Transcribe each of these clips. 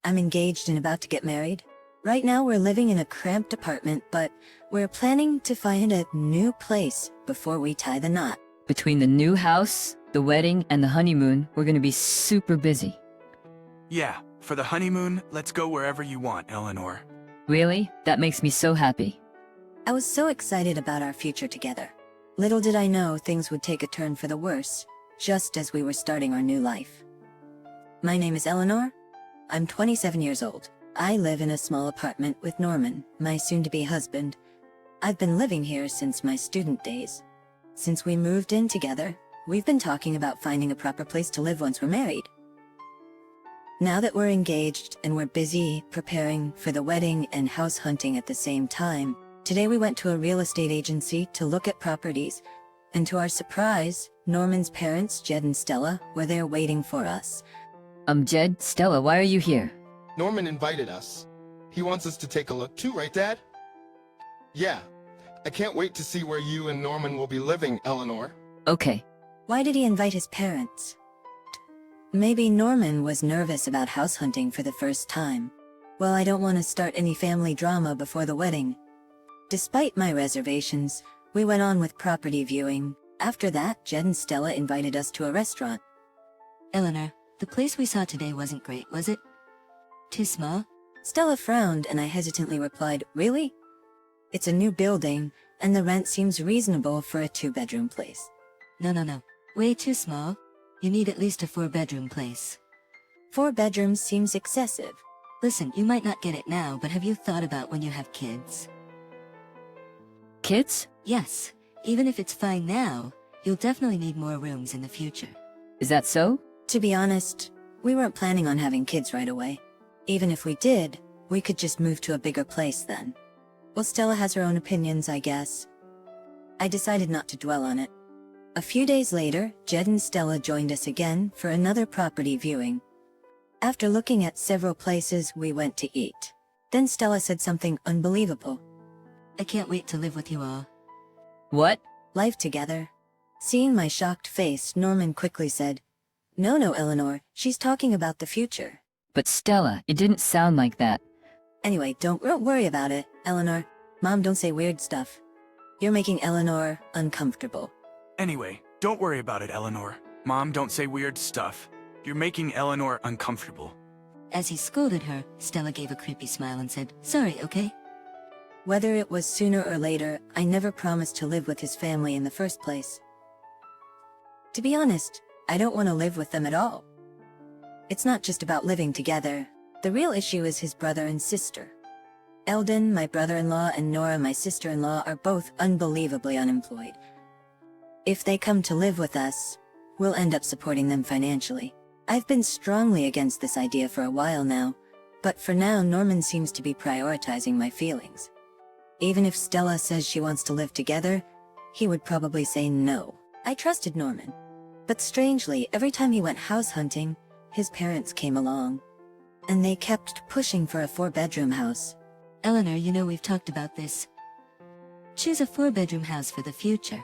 I'm engaged and about to get married. Right now we're living in a cramped apartment, but we're planning to find a new place before we tie the knot. Between the new house, the wedding, and the honeymoon, we're gonna be super busy. Yeah, for the honeymoon, let's go wherever you want, Eleanor. Really? That makes me so happy. I was so excited about our future together. Little did I know things would take a turn for the worse, just as we were starting our new life. My name is Eleanor. I'm 27 years old. I live in a small apartment with Norman, my soon-to-be husband. I've been living here since my student days. Since we moved in together, we've been talking about finding a proper place to live once we're married. Now that we're engaged and we're busy preparing for the wedding and house hunting at the same time, today we went to a real estate agency to look at properties, and to our surprise, Norman's parents, Jed and Stella, were there waiting for us. Jed, Stella, why are you here? Norman invited us. He wants us to take a look too, right, Dad? Yeah. I can't wait to see where you and Norman will be living, Eleanor. Okay. Why did he invite his parents? Maybe Norman was nervous about house hunting for the first time. Well, I don't want to start any family drama before the wedding. Despite my reservations, we went on with property viewing. After that, Jed and Stella invited us to a restaurant. Eleanor, the place we saw today wasn't great, was it? Too small? Stella frowned and I hesitantly replied, "Really? It's a new building, and the rent seems reasonable for a 2-bedroom place." No. Way too small. You need at least a 4-bedroom place. 4 bedrooms seems excessive. Listen, you might not get it now, but have you thought about when you have kids? Kids? Yes. Even if it's fine now, you'll definitely need more rooms in the future. Is that so? To be honest, we weren't planning on having kids right away. Even if we did, we could just move to a bigger place then. Well, Stella has her own opinions, I guess. I decided not to dwell on it. A few days later, Jed and Stella joined us again for another property viewing. After looking at several places, we went to eat. Then Stella said something unbelievable. I can't wait to live with you all. What? Life together. Seeing my shocked face, Norman quickly said, No, Eleanor, she's talking about the future. But Stella, it didn't sound like that. Anyway, don't worry about it, Eleanor. Mom, don't say weird stuff. You're making Eleanor uncomfortable. Anyway, don't worry about it, Eleanor. Mom, don't say weird stuff. You're making Eleanor uncomfortable. As he scolded her, Stella gave a creepy smile and said, "Sorry, okay?" Whether it was sooner or later, I never promised to live with his family in the first place. To be honest, I don't want to live with them at all. It's not just about living together. The real issue is his brother and sister. Eldon, my brother-in-law, and Nora, my sister-in-law, are both unbelievably unemployed. If they come to live with us, we'll end up supporting them financially. I've been strongly against this idea for a while now, but for now Norman seems to be prioritizing my feelings. Even if Stella says she wants to live together, he would probably say no. I trusted Norman. But strangely, every time he went house hunting, his parents came along. And they kept pushing for a 4-bedroom house. Eleanor, you know we've talked about this. Choose a 4-bedroom house for the future.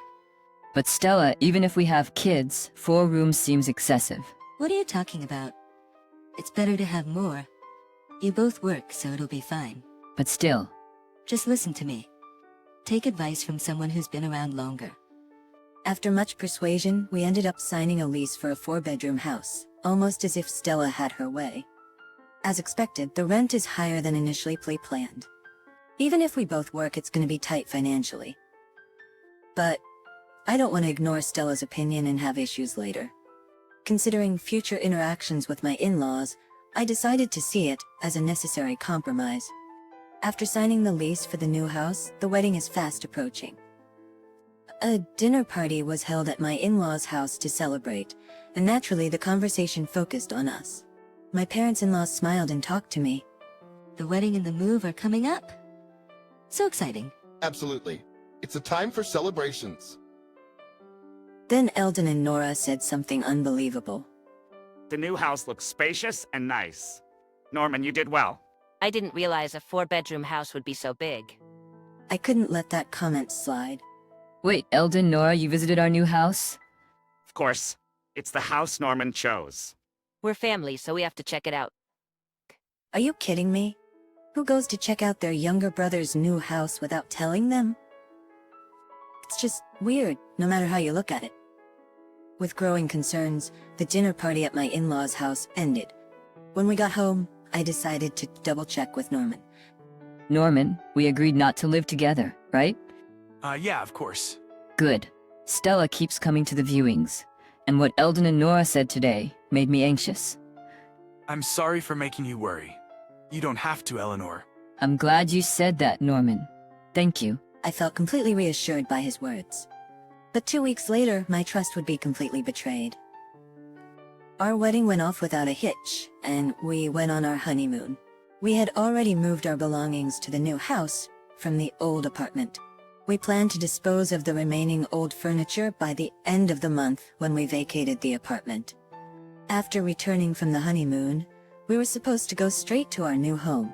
But Stella, even if we have kids, 4 rooms seems excessive. What are you talking about? It's better to have more. You both work, so it'll be fine. But still. Just listen to me. Take advice from someone who's been around longer. After much persuasion, we ended up signing a lease for a 4-bedroom house, almost as if Stella had her way. As expected, the rent is higher than initially planned. Even if we both work, it's going to be tight financially. But I don't want to ignore Stella's opinion and have issues later. Considering future interactions with my in-laws, I decided to see it as a necessary compromise. After signing the lease for the new house, the wedding is fast approaching. A dinner party was held at my in-laws' house to celebrate, and naturally the conversation focused on us. My parents-in-law smiled and talked to me. The wedding and the move are coming up. So exciting. Absolutely. It's a time for celebrations. Then Eldon and Nora said something unbelievable. The new house looks spacious and nice. Norman, you did well. I didn't realize a 4-bedroom house would be so big. I couldn't let that comment slide. Wait, Eldon, Nora, you visited our new house? Of course, it's the house Norman chose. We're family, so we have to check it out. Are you kidding me? Who goes to check out their younger brother's new house without telling them? It's just weird, no matter how you look at it. With growing concerns, the dinner party at my in-laws' house ended. When we got home, I decided to double-check with Norman. Norman, we agreed not to live together, right? Yeah, of course. Good. Stella keeps coming to the viewings, and what Eldon and Nora said today made me anxious. I'm sorry for making you worry. You don't have to, Eleanor. I'm glad you said that, Norman. Thank you. I felt completely reassured by his words. But 2 weeks later, my trust would be completely betrayed. Our wedding went off without a hitch, and we went on our honeymoon. We had already moved our belongings to the new house from the old apartment. We planned to dispose of the remaining old furniture by the end of the month when we vacated the apartment. After returning from the honeymoon, we were supposed to go straight to our new home.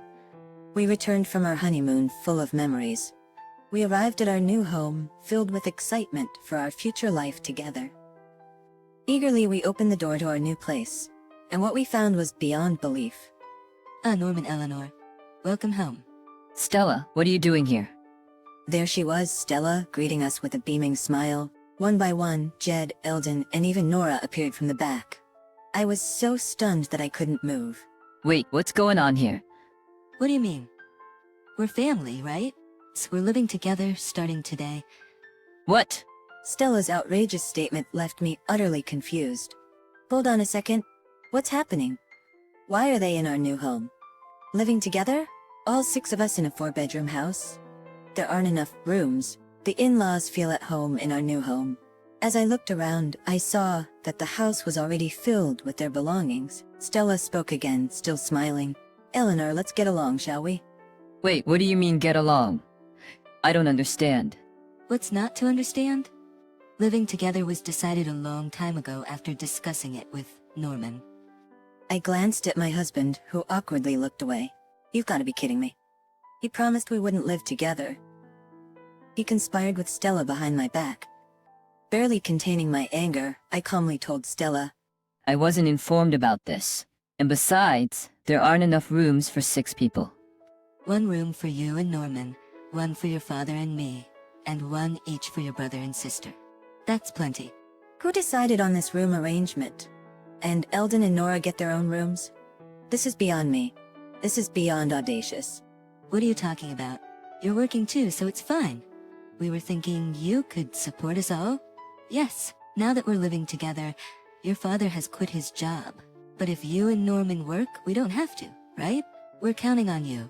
We returned from our honeymoon full of memories. We arrived at our new home filled with excitement for our future life together. Eagerly, we opened the door to our new place, and what we found was beyond belief. Ah, Norman, Eleanor. Welcome home. Stella, what are you doing here? There she was, Stella, greeting us with a beaming smile. One by one, Jed, Eldon, and even Nora appeared from the back. I was so stunned that I couldn't move. Wait, what's going on here? What do you mean? We're family, right? So we're living together starting today. What? Stella's outrageous statement left me utterly confused. Hold on a second. What's happening? Why are they in our new home? Living together? All 6 of us in a 4-bedroom house? There aren't enough rooms. The in-laws feel at home in our new home. As I looked around, I saw that the house was already filled with their belongings. Stella spoke again, still smiling. Eleanor, let's get along, shall we? Wait, what do you mean get along? I don't understand. What's not to understand? Living together was decided a long time ago after discussing it with Norman. I glanced at my husband, who awkwardly looked away. You've got to be kidding me. He promised we wouldn't live together. He conspired with Stella behind my back. Barely containing my anger, I calmly told Stella, I wasn't informed about this. And besides, there aren't enough rooms for 6 people. 1 room for you and Norman, 1 for your father and me, and 1 each for your brother and sister. That's plenty. who decided on this room arrangement? And Eldon and Nora get their own rooms? This is beyond me. This is beyond audacious. What are you talking about? You're working too, so it's fine. We were thinking you could support us all? Yes, now that we're living together, your father has quit his job. But if you and Norman work, we don't have to, right? We're counting on you.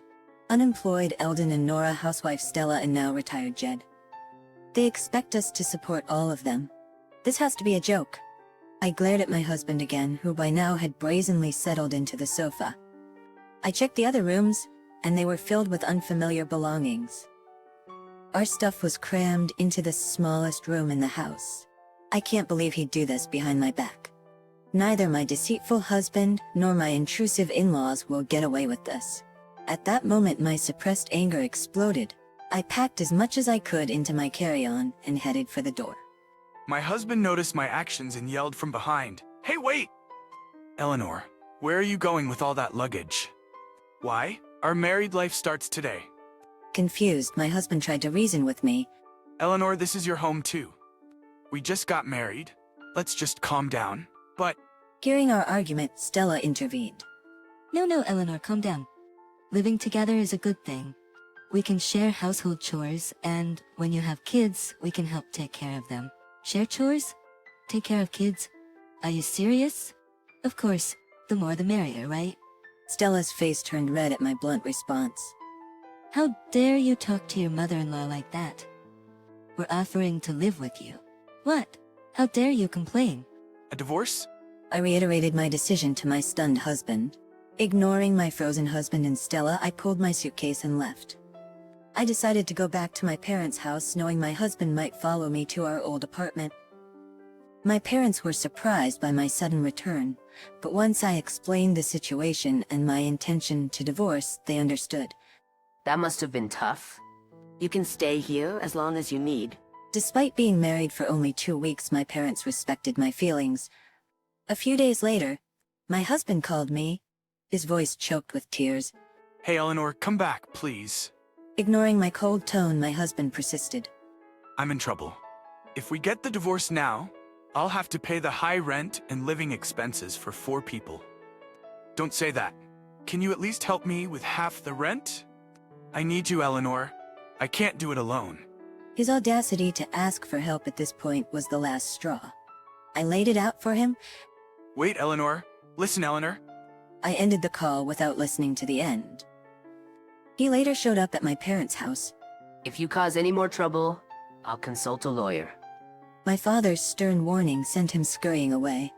Unemployed Eldon and Nora, housewife Stella, and now retired Jed. They expect us to support all of them. This has to be a joke. I glared at my husband again, who by now had brazenly settled into the sofa. I checked the other rooms, and they were filled with unfamiliar belongings. Our stuff was crammed into the smallest room in the house. I can't believe he'd do this behind my back. Neither my deceitful husband nor my intrusive in-laws will get away with this. At that moment, my suppressed anger exploded. I packed as much as I could into my carry-on and headed for the door. My husband noticed my actions and yelled from behind, "Hey, wait! Eleanor, where are you going with all that luggage?" "Why? Our married life starts today." Confused, my husband tried to reason with me. "Eleanor, this is your home too. We just got married. Let's just calm down." But Hearing our argument, Stella intervened. No, Eleanor, calm down. Living together is a good thing. We can share household chores, and when you have kids, we can help take care of them. Share chores? Take care of kids? Are you serious? Of course, the more the merrier, right? Stella's face turned red at my blunt response. How dare you talk to your mother-in-law like that? We're offering to live with you. What? How dare you complain? a divorce? I reiterated my decision to my stunned husband. Ignoring my frozen husband and Stella, I pulled my suitcase and left. I decided to go back to my parents' house, knowing my husband might follow me to our old apartment. My parents were surprised by my sudden return, but once I explained the situation and my intention to divorce, they understood. That must have been tough. You can stay here as long as you need. Despite being married for only 2 weeks, my parents respected my feelings. A few days later, my husband called me. his voice choked with tears. Hey, Eleanor, come back, please. Ignoring my cold tone, my husband persisted. I'm in trouble. If we get the divorce now, I'll have to pay the high rent and living expenses for 4 people. Don't say that. Can you at least help me with half the rent? I need you, Eleanor. I can't do it alone. His audacity to ask for help at this point was the last straw. I laid it out for him. Wait, Eleanor. Listen, Eleanor. I ended the call without listening to the end. He later showed up at my parents' house. If you cause any more trouble, I'll consult a lawyer. My father's stern warning sent him scurrying away.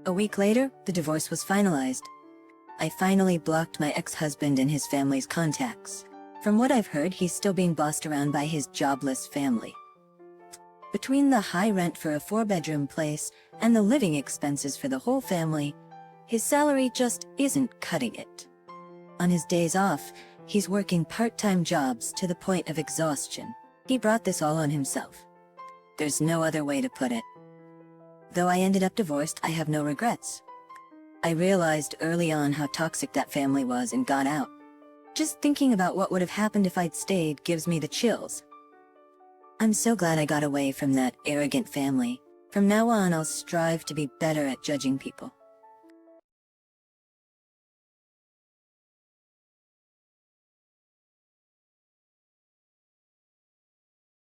A week later, the divorce was finalized. I finally blocked my ex-husband and his family's contacts. From what I've heard, he's still being bossed around by his jobless family. Between the high rent for a 4-bedroom place and the living expenses for the whole family, his salary just isn't cutting it. On his days off, he's working part-time jobs to the point of exhaustion. He brought this all on himself. There's no other way to put it. Though I ended up divorced, I have no regrets. I realized early on how toxic that family was and got out. Just thinking about what would have happened if I'd stayed gives me the chills. I'm so glad I got away from that arrogant family. From now on, I'll strive to be better at judging people.